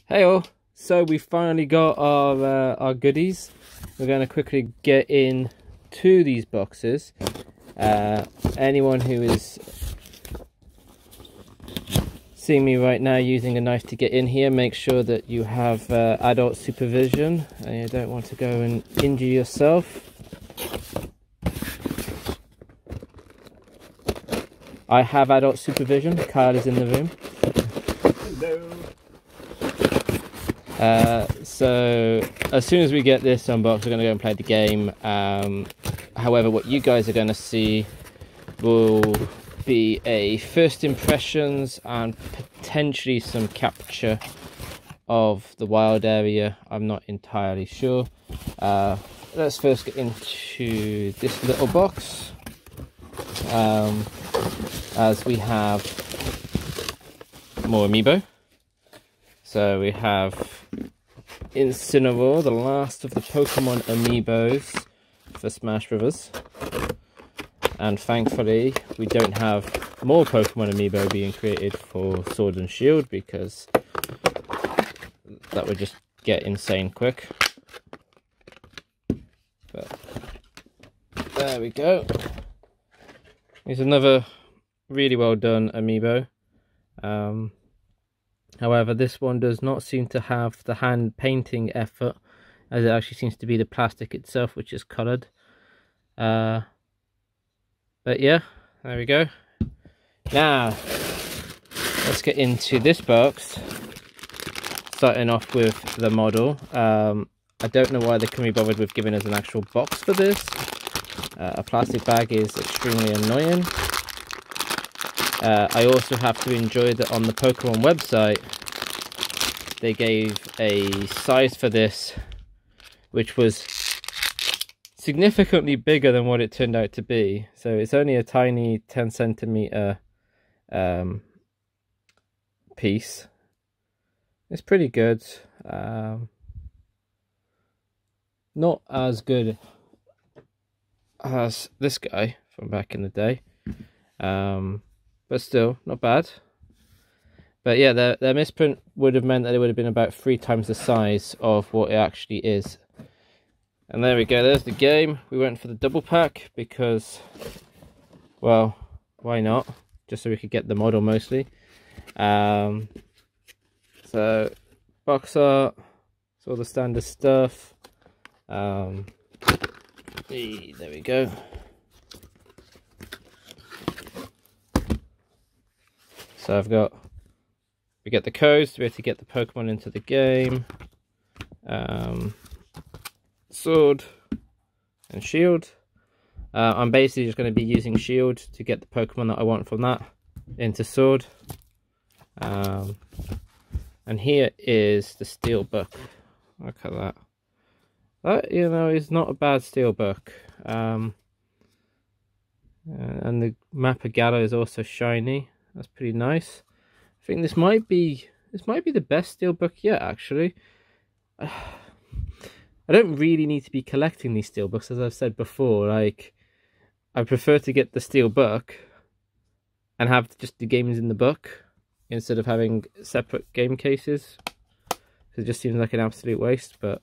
Hey all, so we finally got our goodies. We're going to quickly get into these boxes. Anyone who is seeing me right now using a knife to get in here, make sure that you have adult supervision and you don't want to go and injure yourself. I have adult supervision. Kyle is in the room. Hello. So as soon as we get this unboxed, we're going to go and play the game. However, what you guys are going to see will be a first impressions and potentially some capture of the wild area. I'm not entirely sure. Let's first get into this little box, as we have more amiibo. So we have Incineroar, the last of the Pokemon amiibos for Smash Brothers. And thankfully, we don't have more Pokemon amiibo being created for Sword and Shield, because that would just get insane quick. But there we go. Here's another really well done amiibo. However, this one does not seem to have the hand painting effort, as it actually seems to be the plastic itself which is coloured. But yeah, there we go. Now, let's get into this box, starting off with the model. I don't know why they couldn't be bothered with giving us an actual box for this. A plastic bag is extremely annoying. I also have to enjoy that on the Pokemon website they gave a size for this which was significantly bigger than what it turned out to be. So it's only a tiny 10 centimeter piece. It's pretty good. Not as good as this guy from back in the day. But still, not bad. But yeah, their misprint would have meant that it would have been about 3 times the size of what it actually is. And there we go, there's the game. We went for the double pack because, well, why not? Just so we could get the model mostly. So, box art, it's all the standard stuff. There we go. So we get the codes to be able to get the Pokemon into the game. Sword and Shield. I'm basically just going to be using Shield to get the Pokemon that I want from that into Sword. And here is the Steelbook. Look at that. That, you know, is not a bad Steelbook. And the map of Galar is also shiny. That's pretty nice. I think this might be the best Steelbook yet, actually. I don't really need to be collecting these Steelbooks, as I've said before. Like, I prefer to get the Steelbook and have just the games in the book instead of having separate game cases. It just seems like an absolute waste, but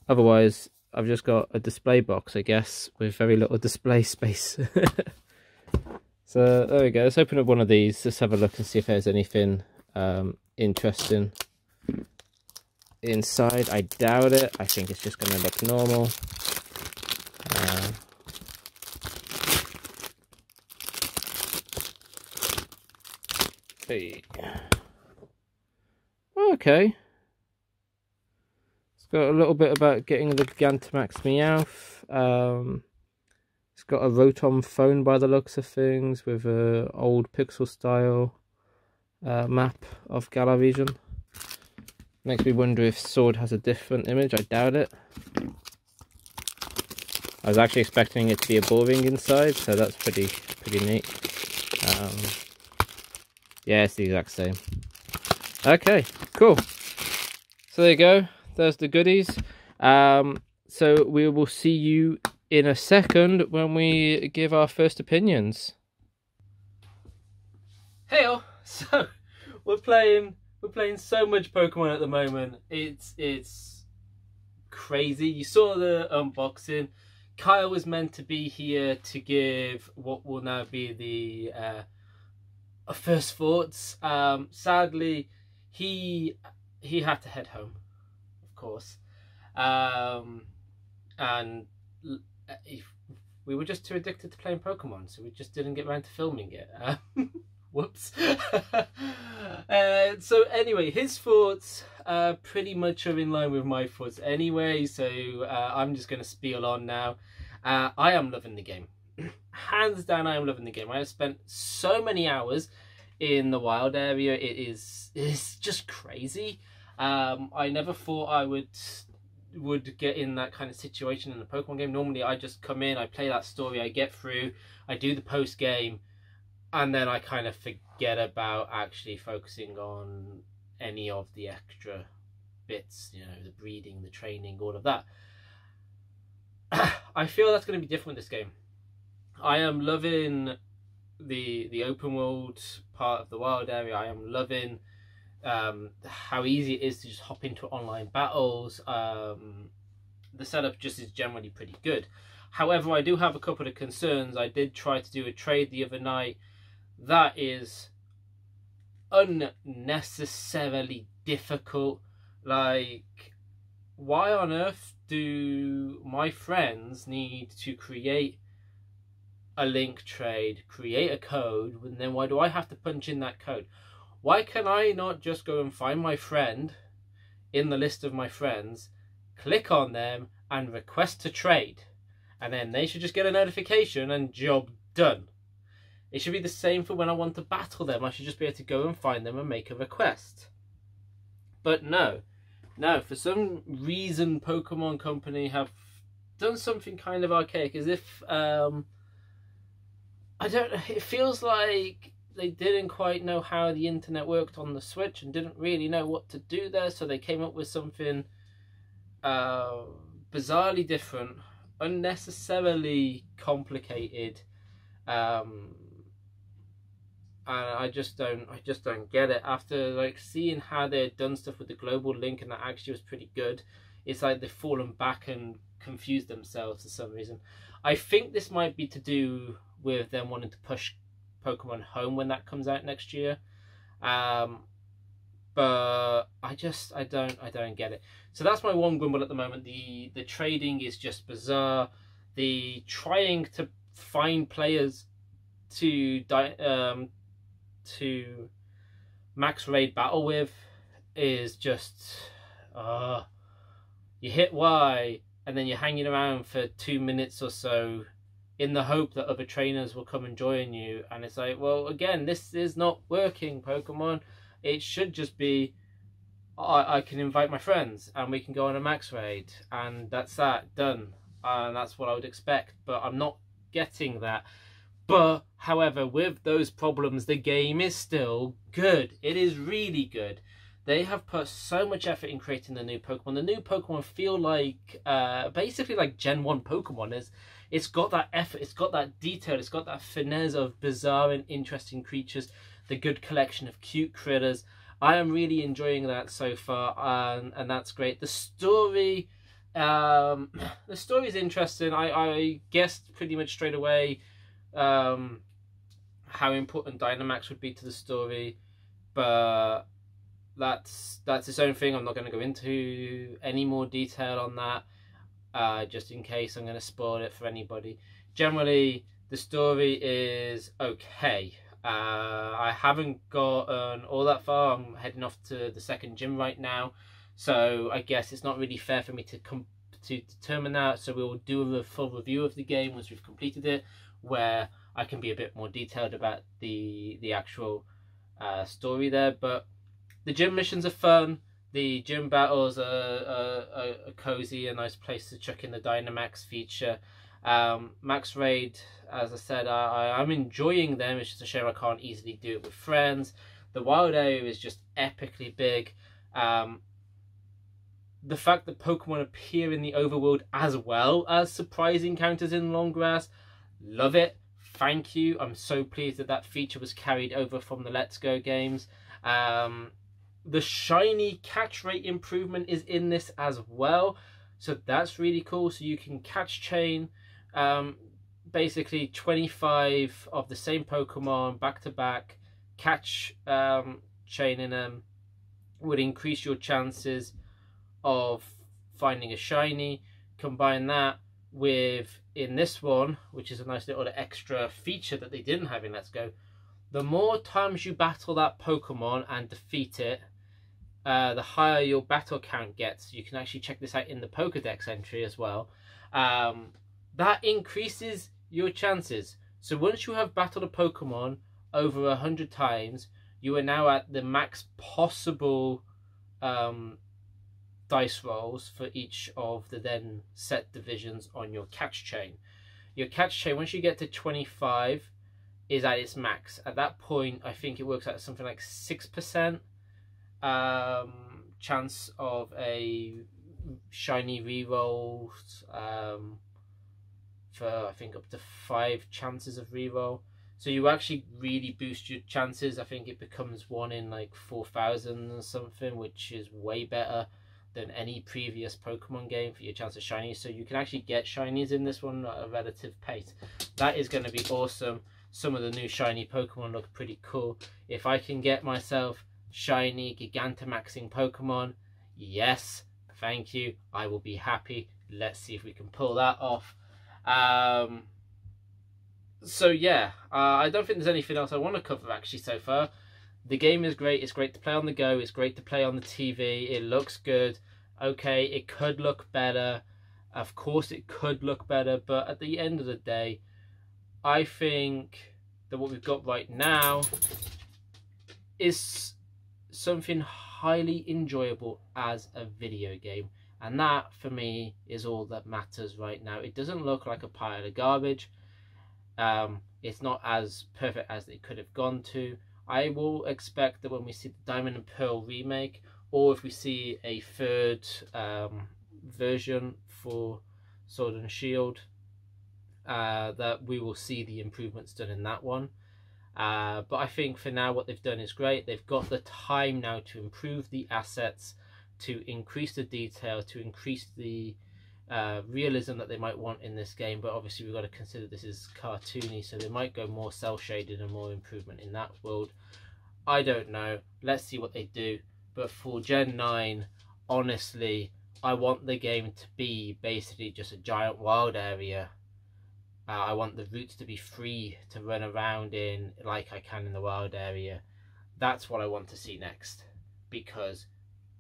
otherwise I've just got a display box, I guess, with very little display space. So there we go, let's open up one of these, let's have a look and see if there's anything interesting inside. I doubt it, I think it's just going to look normal. Hey. Okay. It's got a little bit about getting the Gigantamax Meowth. It's got a Rotom phone by the looks of things, with a old pixel style map of Galar region. Makes me wonder if Sword has a different image. I doubt it. I was actually expecting it to be a ball ring inside, so that's pretty neat. Yeah, it's the exact same. Okay, cool. So there you go. There's the goodies. So we will see you in a second when we give our first opinions. Hey all, so we're playing We're playing so much Pokemon at the moment. It's crazy. You saw the unboxing. Kyle was meant to be here to give what will now be the first thoughts. Sadly, he had to head home, of course, and we were just too addicted to playing Pokemon, so we just didn't get around to filming it. Whoops. So anyway, his thoughts pretty much are in line with my thoughts anyway, so I'm just going to spiel on now. I am loving the game. Hands down, I am loving the game. I have spent so many hours in the wild area. It's just crazy. I never thought I would get in that kind of situation in a Pokemon game. Normally I just come in, I play that story, I get through, I do the post game, and then I kind of forget about actually focusing on any of the extra bits, you know, the breeding, the training, all of that. I feel that's going to be different with this game. I am loving the open world part of the wild area. I am loving how easy it is to just hop into online battles. The setup just is generally pretty good. However, I do have a couple of concerns. I did try to do a trade the other night that is unnecessarily difficult. Like, why on earth do my friends need to create a link trade, create a code, and then why do I have to punch in that code? Why can I not just go and find my friend in the list of my friends, click on them and request to trade, and then they should just get a notification and job done? It should be the same for when I want to battle them. I should just be able to go and find them and make a request. But no, for some reason Pokemon Company have done something kind of archaic, as if it feels like they didn't quite know how the internet worked on the Switch and didn't really know what to do there, so they came up with something bizarrely different, unnecessarily complicated, and I just don't get it. After like seeing how they had done stuff with the global link, and that actually was pretty good, it's like they've fallen back and confused themselves for some reason. I think this might be to do with them wanting to push Pokemon Home when that comes out next year, but I don't get it. So that's my one grumble at the moment. The trading is just bizarre. The trying to find players to max raid battle with is just you hit Y and then you're hanging around for 2 minutes or so in the hope that other trainers will come and join you, and it's like, well, again, this is not working, Pokemon. It should just be I can invite my friends and we can go on a max raid, and that's that, done. And that's what I would expect, but I'm not getting that. But however, with those problems, the game is still good. It is really good. They have put so much effort in creating the new Pokemon. The new Pokemon feel like basically like Gen 1 Pokemon. It's got that effort, it's got that detail, it's got that finesse of bizarre and interesting creatures, the good collection of cute critters. I am really enjoying that so far, and that's great. The story is interesting. I guessed pretty much straight away how important Dynamax would be to the story, but that's its own thing. I'm not going to go into any more detail on that, just in case I'm going to spoil it for anybody. Generally, the story is okay. I haven't gotten all that far. I'm heading off to the second gym right now, so I guess it's not really fair for me to determine that. So we'll do a full review of the game once we've completed it, where I can be a bit more detailed about the actual story there. But the gym missions are fun. The gym battles are cozy, a nice place to chuck in the Dynamax feature. Max Raid, as I said, I'm enjoying them. It's just a shame I can't easily do it with friends. The wild area is just epically big. The fact that Pokemon appear in the overworld as well as surprise encounters in long grass, love it. Thank you. I'm so pleased that that feature was carried over from the Let's Go games. The shiny catch rate improvement is in this as well, so that's really cool. So you can catch chain basically 25 of the same Pokemon back to back, catch chaining them would increase your chances of finding a shiny. Combine that with, in this one, which is a nice little extra feature that they didn't have in Let's Go, the more times you battle that Pokemon and defeat it, the higher your battle count gets. You can actually check this out in the Pokedex entry as well. That increases your chances. So once you have battled a Pokemon over 100 times, you are now at the max possible dice rolls for each of the then set divisions on your catch chain. Your catch chain, once you get to 25, is at its max. At that point, I think it works out something like 6% chance of a shiny reroll, for I think up to 5 chances of reroll. So you actually really boost your chances. I think it becomes 1 in like 4,000 or something, which is way better than any previous Pokemon game for your chance of shinies. So you can actually get shinies in this one at a relative pace. That is going to be awesome. Some of the new shiny Pokemon look pretty cool. If I can get myself shiny Gigantamaxing Pokemon, yes, thank you, I will be happy. Let's see if we can pull that off. So yeah, I don't think there's anything else I want to cover actually so far. The game is great. It's great to play on the go. It's great to play on the TV. It looks good. Okay, it could look better. Of course it could look better, but at the end of the day, I think that what we've got right now is something highly enjoyable as a video game. And that, for me, is all that matters right now. It doesn't look like a pile of garbage. It's not as perfect as they could have gone to. I will expect that when we see the Diamond and Pearl remake, or if we see a third version for Sword and Shield, that we will see the improvements done in that one. But I think for now what they've done is great. They've got the time now to improve the assets, to increase the detail, to increase the realism that they might want in this game. But obviously we've got to consider this is cartoony, so they might go more cel shaded and more improvement in that world. I don't know. Let's see what they do. But for Gen 9, honestly, I want the game to be basically just a giant wild area. I want the routes to be free to run around in like I can in the wild area. That's what I want to see next, because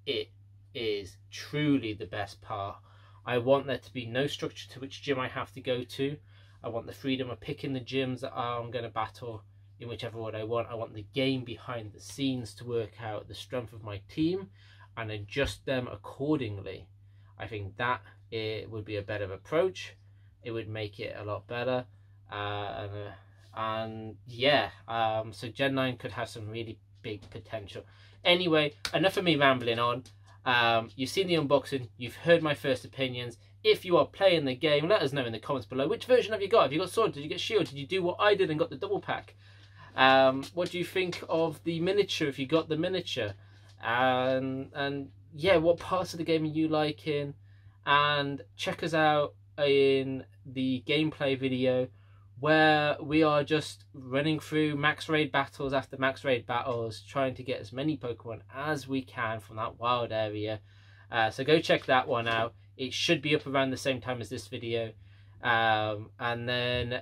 it is truly the best part. I want there to be no structure to which gym I have to go to. I want the freedom of picking the gyms that I'm going to battle in whichever order I want. I want the game behind the scenes to work out the strength of my team and adjust them accordingly. I think that it would be a better approach. It would make it a lot better. And yeah, so Gen 9 could have some really big potential. Anyway, enough of me rambling on. You've seen the unboxing, you've heard my first opinions. If you are playing the game, let us know in the comments below. Which version have you got? Have you got Sword? Did you get Shield? Did you do what I did and got the double pack? What do you think of the miniature, if you got the miniature? And yeah, what parts of the game are you liking? And check us out in the gameplay video where we are just running through max raid battles after max raid battles, trying to get as many Pokemon as we can from that wild area. So go check that one out. It should be up around the same time as this video. And then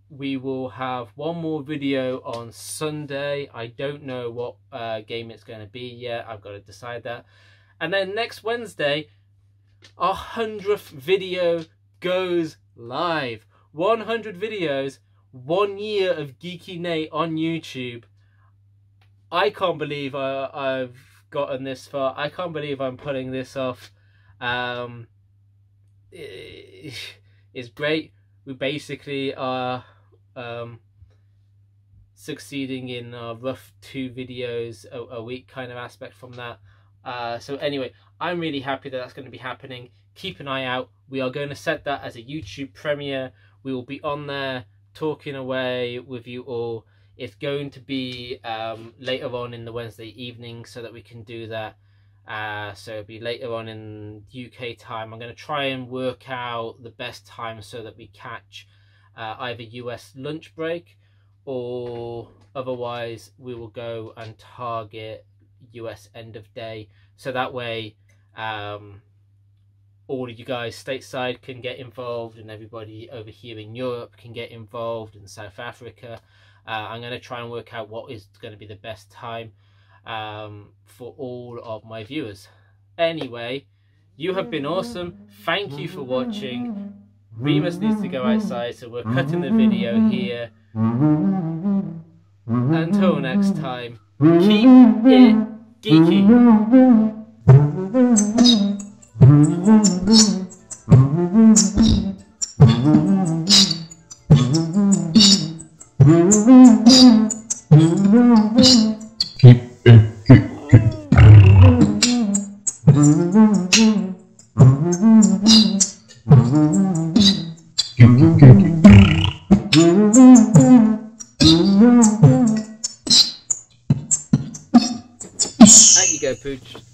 we will have one more video on Sunday. I don't know what game it's going to be yet. I've got to decide that. And then next Wednesday, our 100th video goes live. 100 videos, 1 year of GeekyN8 on YouTube. I can't believe I've gotten this far. I can't believe I'm putting this off. It's great. We basically are succeeding in a rough 2 videos a week kind of aspect from that. So anyway, I'm really happy that that's going to be happening. Keep an eye out. We are going to set that as a YouTube premiere. We will be on there talking away with you all. It's going to be later on in the Wednesday evening so that we can do that. So it'll be later on in UK time. I'm going to try and work out the best time so that we catch either US lunch break, or otherwise we will go and target US end of day. So that way all of you guys stateside can get involved, and everybody over here in Europe can get involved, in South Africa. I'm going to try and work out what is going to be the best time for all of my viewers. Anyway, you have been awesome. Thank you for watching. Remus needs to go outside, so we're cutting the video here. Until next time, keep it geeky. There you go, Pooch.